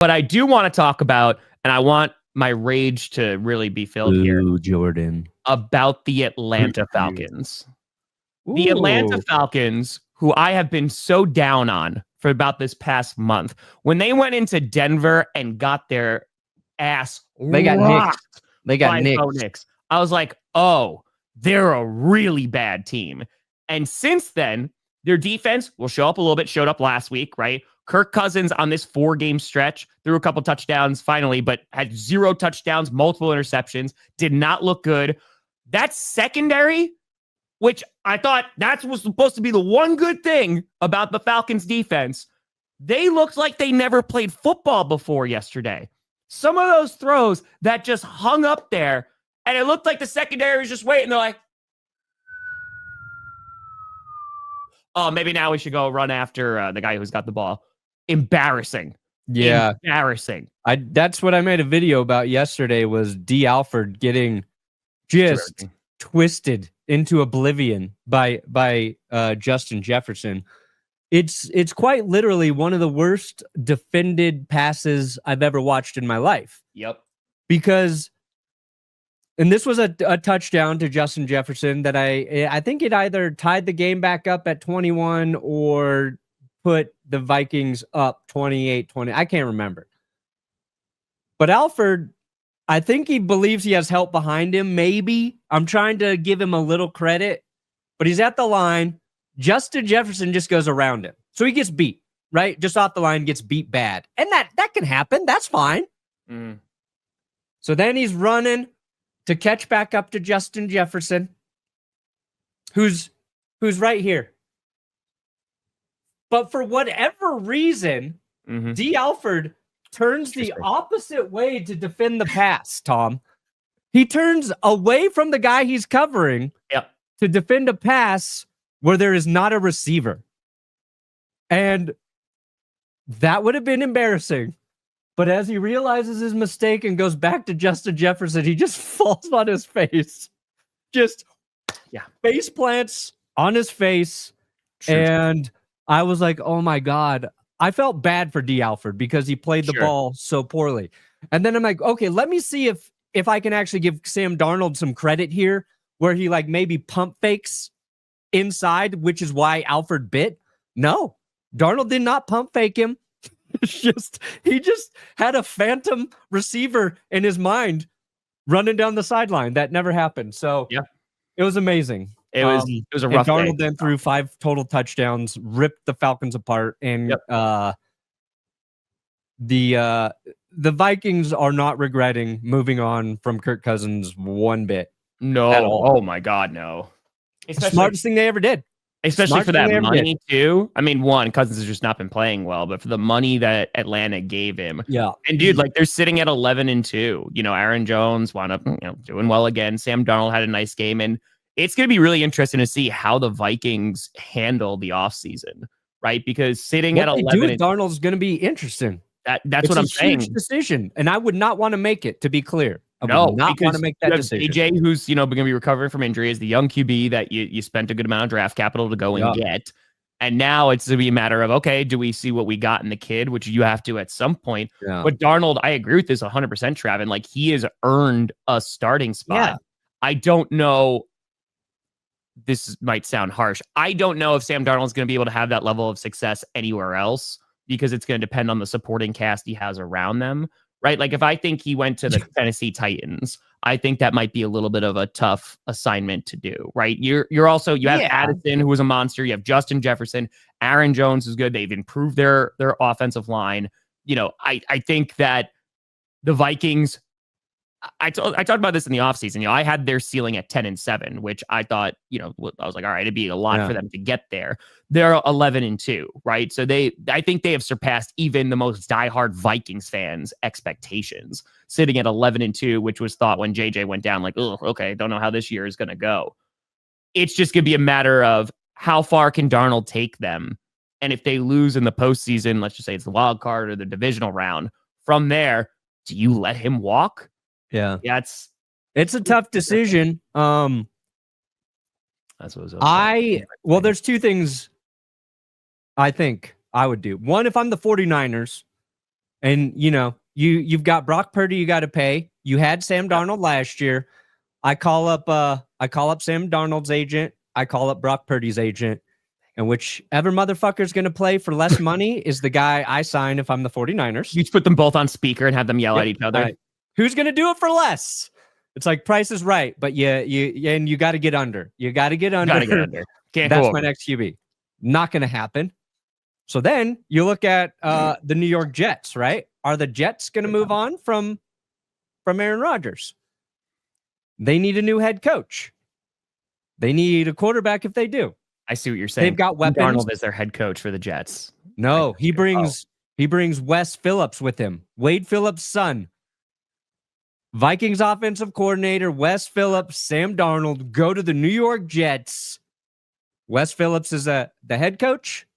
But I do want to talk about, and I want my rage to really be filled here, Jordan, about the Atlanta Falcons. The Atlanta Falcons, who I have been so down on for about this past month, when they went into Denver and got their ass they got nicked. They got nicked. I was like, oh, they're a really bad team. And since then, their defense will show up a little bit, showed up last week, right? Kirk Cousins on this 4-game stretch threw a couple touchdowns finally, but had 0 touchdowns, multiple interceptions, did not look good. That secondary, which I thought that was supposed to be the one good thing about the Falcons defense, they looked like they never played football before yesterday. Some of those throws that just hung up there, and it looked like the secondary was just waiting. They're like, oh, maybe now we should go run after the guy who's got the ball. Embarrassing. Yeah. Embarrassing. That's what I made a video about yesterday, was D. Alford getting just twisted into oblivion by Justin Jefferson. It's quite literally one of the worst defended passes I've ever watched in my life. Yep. Because, and this was a touchdown to Justin Jefferson that I think it either tied the game back up at 21 or put the Vikings up 28-20. I can't remember. But Alford, I think he believes he has help behind him, maybe. I'm trying to give him a little credit, but he's at the line. Justin Jefferson just goes around him. So he gets beat, right? Just off the line, gets beat bad. And that can happen. That's fine. Mm. So then he's running to catch back up to Justin Jefferson, who's right here. But for whatever reason, D. Alford turns the opposite way to defend the pass, Tom. He turns away from the guy he's covering to defend a pass where there is not a receiver. And that would have been embarrassing. But as he realizes his mistake and goes back to Justin Jefferson, he just falls on his face. Just face plants on his face. And I was like, oh my God. I felt bad for D. Alford because he played the ball so poorly. And then I'm like, okay, let me see if I can actually give Sam Darnold some credit here, where he like maybe pump fakes inside, which is why Alford bit. No, Darnold did not pump fake him. He just had a phantom receiver in his mind running down the sideline. That never happened. So it was amazing. It was a rough day. Darnold then threw 5 total touchdowns, ripped the Falcons apart, and the Vikings are not regretting moving on from Kirk Cousins one bit. No. Oh my God, no. Smartest thing they ever did. Especially for that money too. I mean, one, Cousins has just not been playing well, but for the money that Atlanta gave him. Yeah. And dude, like they're sitting at 11-2. You know, Aaron Jones wound up doing well again. Sam Darnold had a nice game, and it's going to be really interesting to see how the Vikings handle the offseason, right? Because sitting at 11, do with Darnold is going to be interesting. That's what I'm saying. Huge decision, and I would not want to make it. To be clear, I would not want to make that decision. AJ, who's going to be recovering from injury, is the young QB that you spent a good amount of draft capital to go and get, and now it's going to be a matter of, okay, do we see what we got in the kid, which you have to at some point. But Darnold, I agree with this 100%, Trav, and like he has earned a starting spot. I don't know. This might sound harsh. I don't know if Sam Darnold is going to be able to have that level of success anywhere else, because it's going to depend on the supporting cast he has around them, right? Like if I think he went to the Tennessee Titans, I think that might be a little bit of a tough assignment to do, right? You have Addison, who was a monster. You have Justin Jefferson. Aaron Jones is good. They've improved their offensive line. You know, I think that the Vikings, I talked about this in the offseason. You know, I had their ceiling at 10-7, which I thought, I was like, all right, it'd be a lot for them to get there. They're 11-2, right? So I think they have surpassed even the most diehard Vikings fans' expectations, sitting at 11-2, which was thought when JJ went down, like, oh, okay, don't know how this year is going to go. It's just going to be a matter of how far can Darnold take them, and if they lose in the postseason, let's just say it's the wild card or the divisional round. From there, do you let him walk? Yeah, it's a tough decision. That's what well, there's two things I think I would do. One, if I'm the 49ers, And you've got Brock Purdy you got to pay. You had Sam Darnold last year. I call up Sam Darnold's agent. I call up Brock Purdy's agent. And whichever motherfucker's going to play for less money is the guy I sign if I'm the 49ers. You put them both on speaker and have them yell at each other. Right. Who's going to do it for less? It's like Price is Right, but you got to get under. You got to get under. That's my next QB. Not going to happen. So then you look at the New York Jets, right? Are the Jets going to move on from Aaron Rodgers? They need a new head coach. They need a quarterback if they do. I see what you're saying. They've got weapons. Darnold is their head coach for the Jets. No, he brings Wes Phillips with him. Wade Phillips' son. Vikings offensive coordinator, Wes Phillips, Sam Darnold go to the New York Jets. Wes Phillips is the head coach.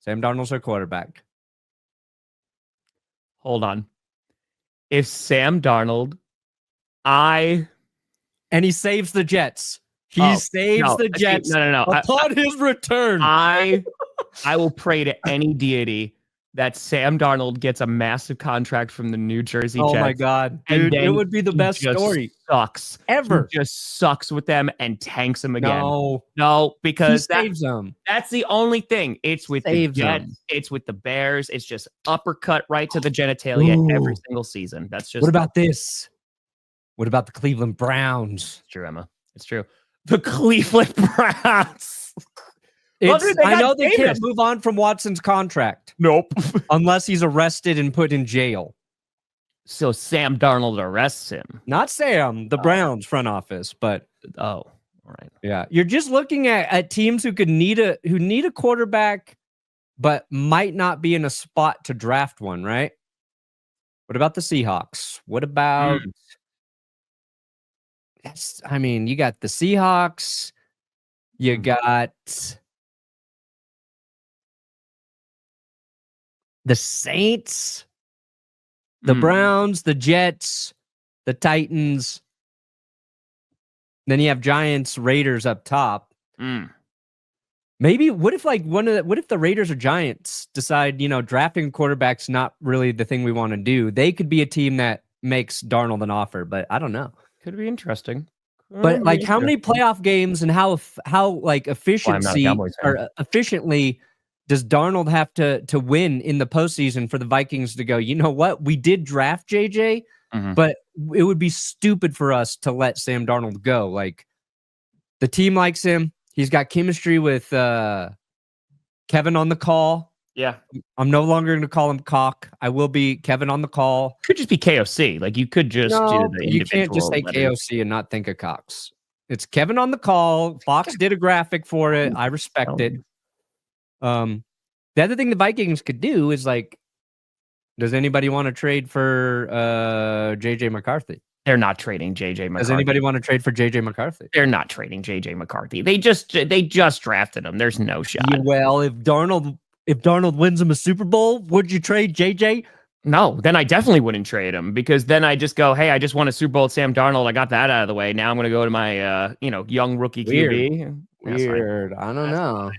Sam Darnold's their quarterback. Hold on. If Sam Darnold, and he saves the Jets. He saves the Jets. No. Upon his return. I will pray to any deity that Sam Darnold gets a massive contract from the New Jersey Jets. Oh my God, dude, it would be the best story. Sucks ever. He just sucks with them and tanks them again. No, because he saves them. That's the only thing. It's with the Jets. It's with the Bears. It's just uppercut right to the genitalia every single season. That's just. What about this? What about the Cleveland Browns? It's true, Emma. It's true. The Cleveland Browns. I know they can't move on from Watson's contract. Nope. Unless he's arrested and put in jail. So Sam Darnold arrests him. Not Sam, the Browns front office, but all right. Yeah. You're just looking at teams who need a quarterback, but might not be in a spot to draft one, right? What about the Seahawks? What about you got the Seahawks, you got the Saints, the Browns, the Jets, the Titans. Then you have Giants, Raiders up top. Maybe what if the Raiders or Giants decide, drafting quarterbacks not really the thing we want to do? They could be a team that makes Darnold an offer, but I don't know. Could be interesting. But how many playoff games and how efficiently does Darnold have to win in the postseason for the Vikings to go, you know what? We did draft JJ, but it would be stupid for us to let Sam Darnold go. Like, the team likes him. He's got chemistry with Kevin on the call. Yeah. I'm no longer going to call him Cock. I will be Kevin on the call. Could just be KOC. Like, you could just do the you can't just say KOC and not think of Cox. It's Kevin on the call. Fox did a graphic for it. I respect it. The other thing the Vikings could do is, like, does anybody want to trade for JJ McCarthy? They're not trading JJ McCarthy. Does anybody want to trade for JJ McCarthy? They're not trading JJ McCarthy. They just drafted him. There's no shot. Yeah, well, if Darnold wins him a Super Bowl, would you trade JJ? No, then I definitely wouldn't trade him, because then I just go, hey, I just won a Super Bowl with Sam Darnold. I got that out of the way. Now I'm going to go to my young rookie QB. Weird. I don't know.